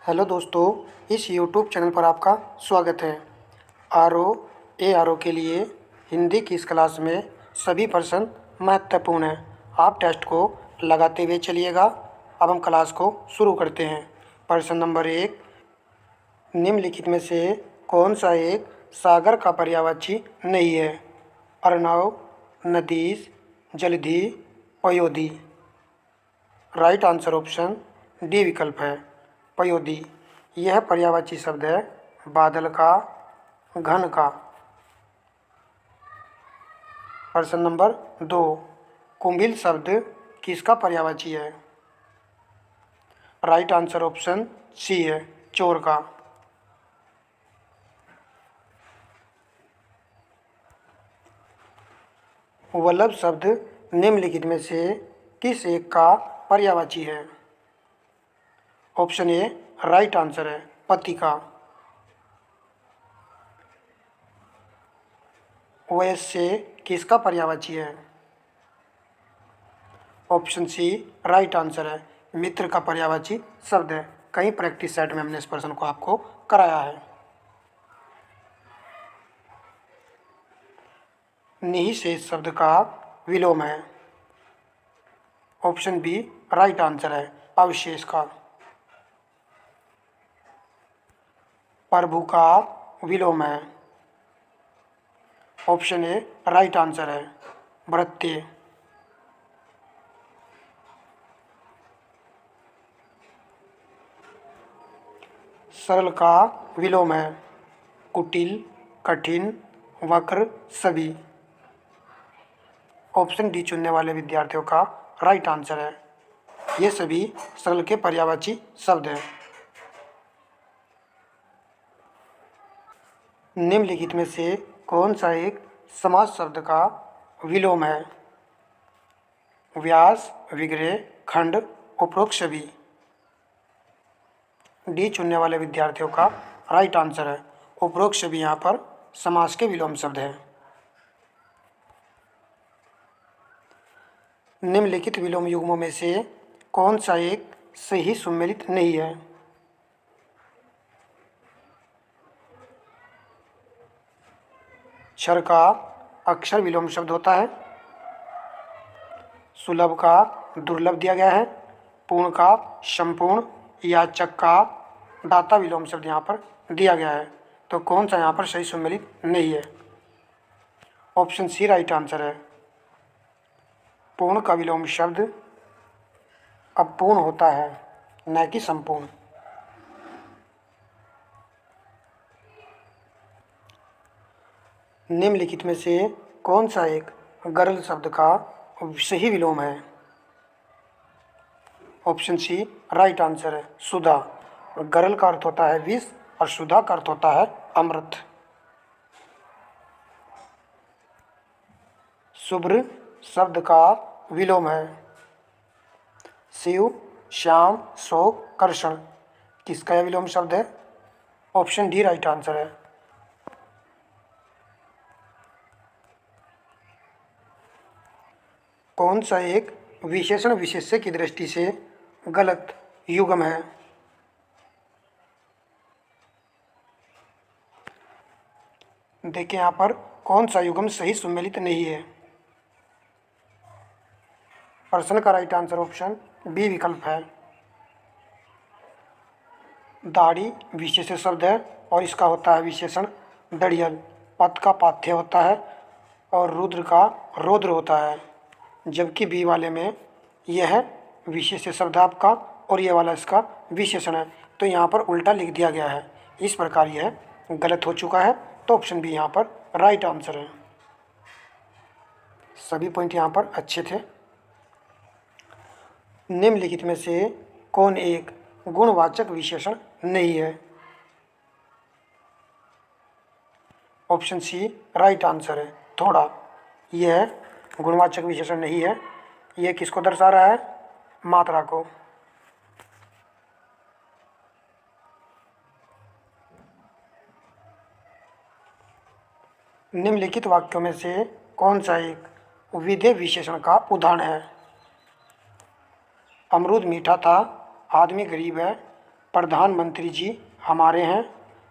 Hello दोस्तों, इस YouTube channel पर आपका स्वागत है। आर ओ के लिए हिंदी की इस क्लास में सभी प्रश्न महत्वपूर्ण हैं। आप टेस्ट को लगाते हुए चलिएगा। अब हम क्लास को शुरू करते हैं। प्रश्न नंबर 1, निम्नलिखित में से कौन सा एक सागर का पर्यायवाची नहीं है? अर्णव, नदीस, जलधि, पयोधी। राइट आंसर ऑप्शन डी विकल्प है, पयोधी। यह पर्यायवाची शब्द है बादल का, घन का। प्रश्न नंबर 2, कुंभिल शब्द किसका पर्यायवाची है? राइट आंसर ऑप्शन सी है, चोर का। वल्लभ शब्द निम्नलिखित में से किस एक का पर्यायवाची है? ऑप्शन ए राइट आंसर है, पति का। वैश्य किसका पर्यायवाची है? ऑप्शन सी राइट आंसर है, मित्र का पर्यायवाची शब्द है। कई प्रैक्टिस सेट में हमने इस प्रश्न को आपको कराया है। निःशेष शब्द का विलोम है। ऑप्शन बी राइट आंसर है, अवशेष का। प्रभु का विलोम है। ऑप्शन ए राइट आंसर है, भृत्य। सरल का विलोम है। कुटिल, कठिन, वक्र, सभी। ऑप्शन डी चुनने वाले विद्यार्थियों का राइट आंसर है। ये सभी सरल के पर्यायवाची शब्द हैं। निम्नलिखित में से कौन सा एक समास शब्द का विलोम है? व्यास, विग्रह, खंड, उपरोक्त सभी। डी चुनने वाले विद्यार्थियों का राइट आंसर है, उपरोक्त सभी यहाँ पर समास के विलोम शब्द हैं। निम्नलिखित विलोम युग्मों में से कौन सा एक सही सुमेलित नहीं है? क्षर का अक्षर विलोम शब्द होता है। सुलभ का दुर्लभ दिया गया है। पूर्ण का संपूर्ण, याचक का दाता विलोम शब्द यहाँ पर दिया गया है। तो कौन सा यहाँ पर सही सुमेलित नहीं है? ऑप्शन सी राइट आंसर है। पूर्ण का विलोम शब्द अपूर्ण होता है, न कि संपूर्ण। निम्नलिखित में से कौन सा एक गरल शब्द का सही विलोम है? ऑप्शन सी राइट आंसर है, सुधा। गरल का अर्थ होता है विष और सुधा का अर्थ होता है अमृत। शुभ्र शब्द का विलोम है। शिव, श्याम, शोक, कर्षण। किसका यह विलोम शब्द है? ऑप्शन डी राइट आंसर है। कौन सा एक विशेषण विशेष्य की दृष्टि से गलत युग्म है? देखिए यहाँ पर कौन सा युग्म सही सुमेलित नहीं है। प्रश्न का राइट आंसर ऑप्शन बी विकल्प है। दाढ़ी विशेषण शब्द है और इसका होता है विशेषण दड़ियल। पथ का पाथ्य होता है और रुद्र का रौद्र होता है। जबकि बी वाले में यह विशेष शब्द आपका और ये वाला इसका विशेषण है। तो यहाँ पर उल्टा लिख दिया गया है, इस प्रकार यह गलत हो चुका है। तो ऑप्शन बी यहाँ पर राइट आंसर है। सभी पॉइंट यहाँ पर अच्छे थे। निम्नलिखित में से कौन एक गुणवाचक विशेषण नहीं है? ऑप्शन सी राइट आंसर है, थोड़ा। यह गुणवाचक विशेषण नहीं है। यह किसको दर्शा रहा है? मात्रा को। निम्नलिखित वाक्यों में से कौन सा एक विधेय विशेषण का उदाहरण है? अमरूद मीठा था, आदमी गरीब है, प्रधानमंत्री जी हमारे हैं,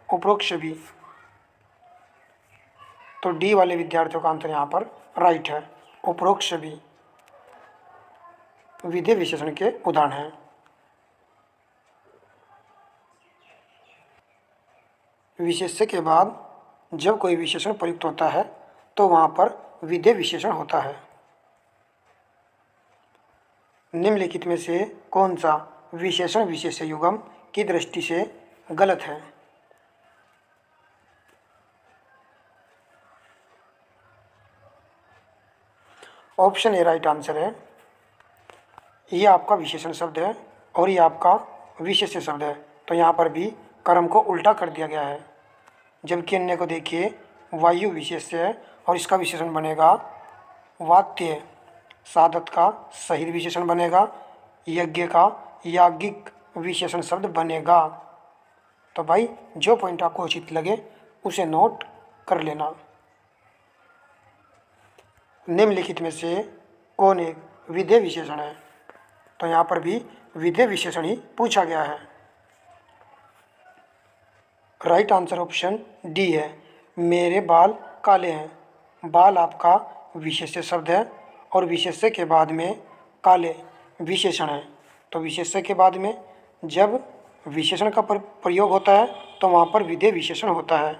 उपरोक्त सभी। तो डी वाले विद्यार्थियों का आंसर यहाँ पर राइट है। उपरोक्त सभी विधेय विशेषण के उदाहरण हैं। विशेष्य के बाद जब कोई विशेषण प्रयुक्त होता है तो वहाँ पर विधेय विशेषण होता है। निम्नलिखित में से कौन सा विशेषण विशेष्य युग्म की दृष्टि से गलत है? ऑप्शन ए राइट आंसर है। ये आपका विशेषण शब्द है और ये आपका विशेष्य शब्द है, तो यहाँ पर भी कर्म को उल्टा कर दिया गया है। जबकि अन्य को देखिए, वायु विशेष्य है और इसका विशेषण बनेगा वात्य। साधक का शहीद विशेषण बनेगा, यज्ञ का याज्ञिक विशेषण शब्द बनेगा। तो भाई जो पॉइंट आपको उचित लगे उसे नोट कर लेना। निम्नलिखित में से कौन एक विधेय विशेषण है? तो यहाँ पर भी विधेय विशेषण ही पूछा गया है। राइट आंसर ऑप्शन डी है। मेरे बाल काले हैं। बाल आपका विशेष्य शब्द है और विशेष्य के बाद में काले विशेषण है। तो विशेष्य के बाद में जब विशेषण का प्रयोग होता है तो वहाँ पर विधेय विशेषण होता है।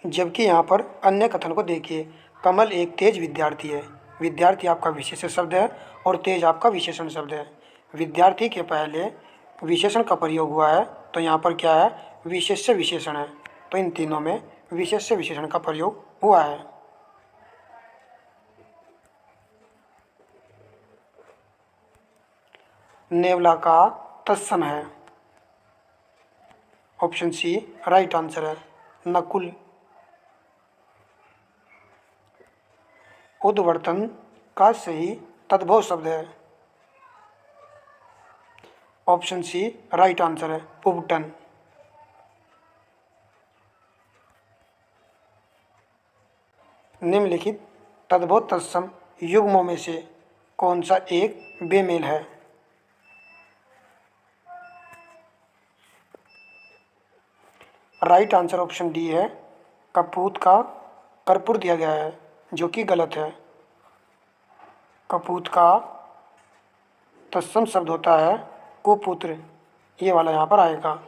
जबकि यहाँ पर अन्य कथन को देखिए, कमल एक तेज विद्यार्थी है। विद्यार्थी आपका विशेष्य शब्द है और तेज आपका विशेषण शब्द है। विद्यार्थी के पहले विशेषण का प्रयोग हुआ है तो यहाँ पर क्या है? विशेष्य विशेषण है। तो इन तीनों में विशेष्य विशेषण का प्रयोग हुआ है। नेवला का तत्सम है। ऑप्शन सी राइट आंसर है। नकुल। उद्वर्तन का सही तद्भव शब्द है। ऑप्शन सी राइट आंसर है। उपटन। निम्नलिखित तद्भव तत्सम युग्मों में से कौन सा एक बेमेल है? राइट आंसर ऑप्शन डी है। कपूत का कर्पूर दिया गया है, जो कि गलत है। कपूत का तत्सम शब्द होता है कुपुत्र, ये वाला यहाँ पर आएगा।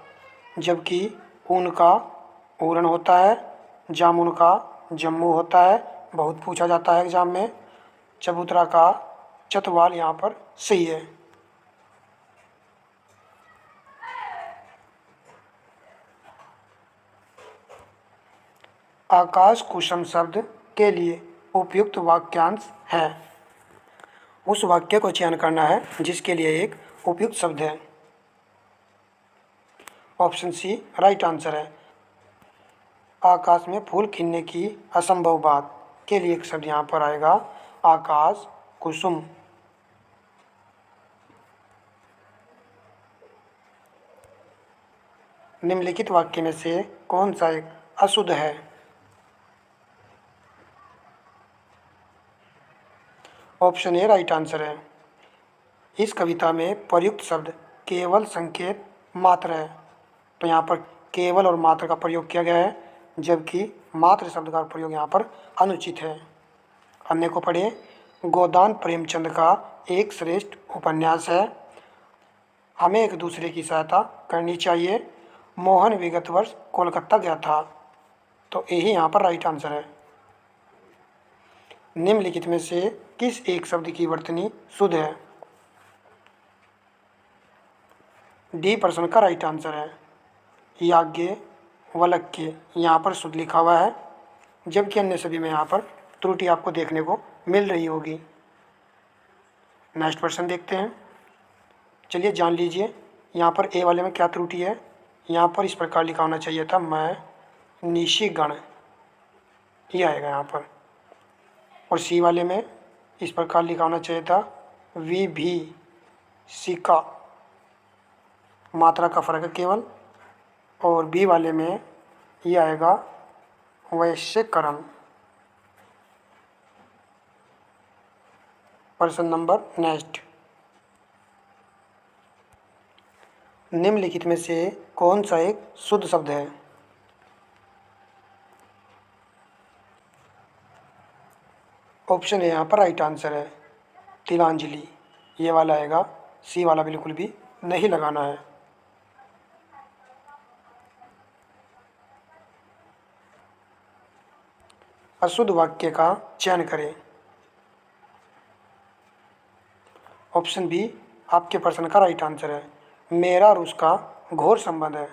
जबकि ऊन का ऊरण होता है, जामुन का जम्मू होता है, बहुत पूछा जाता है एग्जाम में। चबूतरा का चतवाल यहाँ पर सही है। आकाश कुसुम शब्द के लिए उपयुक्त वाक्यांश है। उस वाक्य को चयन करना है जिसके लिए एक उपयुक्त शब्द है। ऑप्शन सी राइट आंसर है। आकाश में फूल खिलने की असंभव बात के लिए एक शब्द यहाँ पर आएगा आकाश कुसुम। निम्नलिखित वाक्य में से कौन सा एक अशुद्ध है? ऑप्शन ए राइट आंसर है। इस कविता में प्रयुक्त शब्द केवल संकेत मात्र है। तो यहाँ पर केवल और मात्र का प्रयोग किया गया है, जबकि मात्र शब्द का प्रयोग यहाँ पर अनुचित है। अन्य को पढ़िए। गोदान प्रेमचंद का एक श्रेष्ठ उपन्यास है। हमें एक दूसरे की सहायता करनी चाहिए। मोहन विगत वर्ष कोलकाता गया था। तो यही यहाँ पर राइट आंसर है। निम्नलिखित में से किस एक शब्द की वर्तनी शुद्ध है? डी प्रश्न का राइट आंसर है। याज्ञ वलक्य यहाँ पर शुद्ध लिखा हुआ है, जबकि अन्य सभी में यहाँ पर त्रुटि आपको देखने को मिल रही होगी। नेक्स्ट प्रश्न देखते हैं। चलिए जान लीजिए यहाँ पर ए वाले में क्या त्रुटि है। यहाँ पर इस प्रकार लिखा होना चाहिए था मैं निशिगण, ये आएगा यहाँ पर। और सी वाले में इस प्रकार लिखा होना चाहिए था विभीषिका, मात्रा का फर्क है केवल। और बी वाले में ये आएगा वैश्यकरण। प्रश्न नंबर नेक्स्ट। निम्नलिखित में से कौन सा एक शुद्ध शब्द है? ऑप्शन है यहाँ पर राइट आंसर है तिलांजलि, ये वाला आएगा। सी वाला बिल्कुल भी नहीं लगाना है। अशुद्ध वाक्य का चयन करें। ऑप्शन बी आपके प्रश्न का राइट आंसर है। मेरा और उसका घोर संबंध है।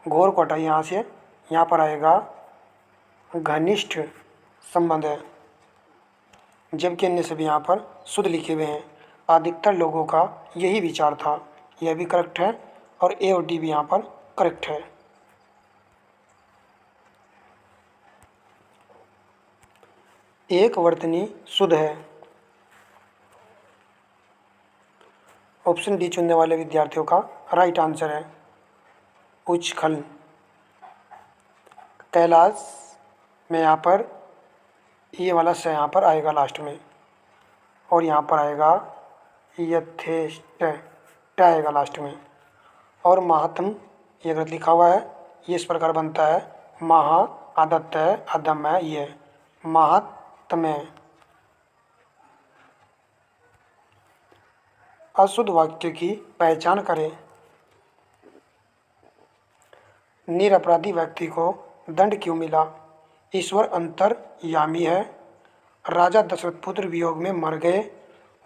घोर को हटाइए यहाँ से, यहाँ पर आएगा घनिष्ठ संबंध है, जबकि अन्य सभी यहाँ पर शुद्ध लिखे हुए हैं। अधिकतर लोगों का यही विचार था, यह भी करेक्ट है और ए और डी भी यहाँ पर करेक्ट है। एक वर्तनी शुद्ध है। ऑप्शन डी चुनने वाले विद्यार्थियों का राइट आंसर है उच्छृंखल। कैलाश में यहाँ पर ये वाला स यहाँ पर आएगा लास्ट में, और यहाँ पर आएगा यथेष्ट ट आएगा लास्ट में। और महात्म ये गलत लिखा हुआ है, ये इस प्रकार बनता है महा आदत्त अदम है, ये महात्म। अशुद्ध वाक्य की पहचान करें। निरपराधी व्यक्ति को दंड क्यों मिला? ईश्वर अंतर्यामी है, राजा दशरथ पुत्र वियोग में मर गए,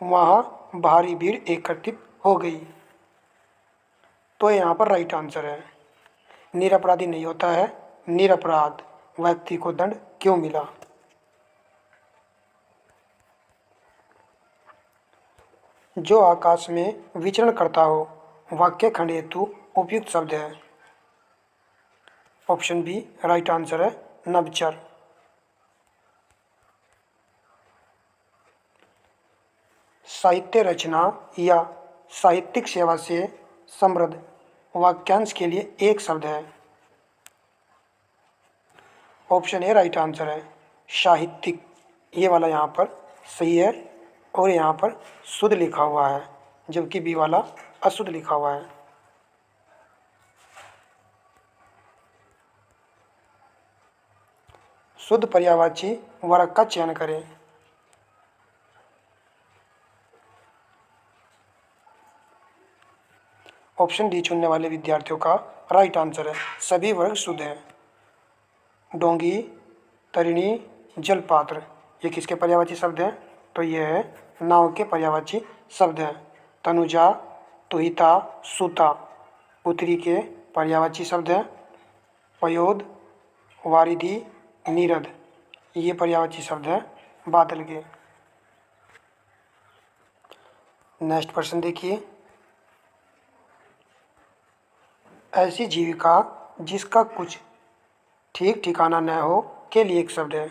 वहाँ भारी भीड़ एकत्रित हो गई। तो यहाँ पर राइट आंसर है निरपराधी नहीं होता है, निरपराध व्यक्ति को दंड क्यों मिला। जो आकाश में विचरण करता हो वाक्य खंड हेतु उपयुक्त शब्द है। ऑप्शन बी राइट आंसर है नभचर। साहित्य रचना या साहित्यिक सेवा से समृद्ध वाक्यांश के लिए एक शब्द है। ऑप्शन ए राइट आंसर है साहित्यिक, ये वाला यहाँ पर सही है और यहाँ पर शुद्ध लिखा हुआ है, जबकि बी वाला अशुद्ध लिखा हुआ है। शुद्ध पर्यायवाची वर्ग का चयन करें। ऑप्शन डी चुनने वाले विद्यार्थियों का राइट आंसर है सभी वर्ग शुद्ध है। डोंगी, तरिणी, जलपात्र ये किसके पर्यायवाची शब्द हैं? तो ये है नाव के पर्यायवाची शब्द हैं। तनुजा, तुहिता, सुता पुत्री के पर्यायवाची शब्द हैं। पयोद, वारिधि, नीरद ये पर्यायवाची शब्द हैं बादल के। नेक्स्ट प्रश्न देखिए। ऐसी जीविका जिसका कुछ ठीक ठिकाना न हो के लिए एक शब्द है।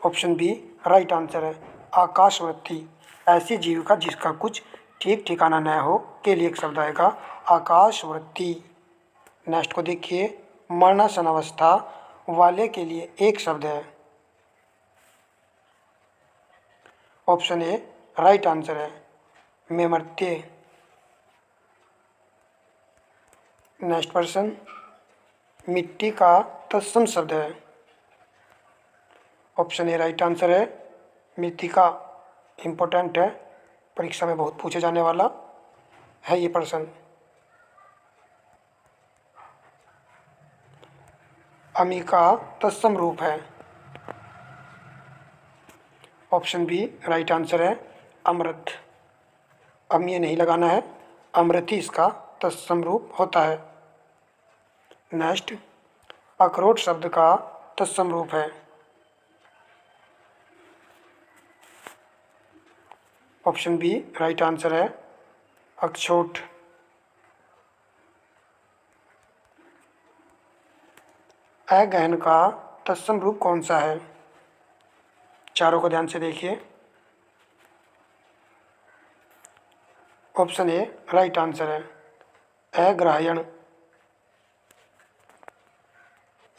ऑप्शन बी राइट आंसर है आकाशवृत्ति। ऐसी जीविका जिसका कुछ ठीक ठिकाना न हो के लिए एक शब्द आएगा आकाशवृत्ति। नेक्स्ट को देखिए। मरणासन अवस्था वाले के लिए एक शब्द है। ऑप्शन ए राइट आंसर है मेमर्त्य। नेक्स्ट प्रश्न। मिट्टी का तत्सम शब्द है। ऑप्शन ए राइट आंसर है मृत्तिका। इम्पोर्टेंट है, परीक्षा में बहुत पूछे जाने वाला है ये प्रश्न। अमी का तत्सम रूप है। ऑप्शन बी राइट आंसर है अमृत। अमी नहीं लगाना है, अमृत ही इसका तत्सम रूप होता है। नेक्स्ट। अखरोट शब्द का तत्सम रूप है। ऑप्शन बी राइट आंसर है अक्षोट। अगहन का तत्सम रूप कौन सा है? चारों को ध्यान से देखिए। ऑप्शन ए राइट आंसर है अग्राह्यण।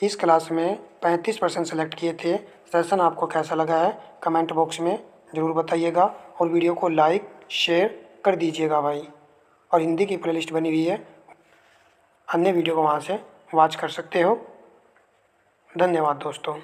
इस क्लास में 35% सेलेक्ट किए थे। सेशन आपको कैसा लगा है कमेंट बॉक्स में ज़रूर बताइएगा और वीडियो को लाइक शेयर कर दीजिएगा भाई। और हिंदी की प्लेलिस्ट बनी हुई है, अन्य वीडियो को वहाँ से वॉच कर सकते हो। धन्यवाद दोस्तों।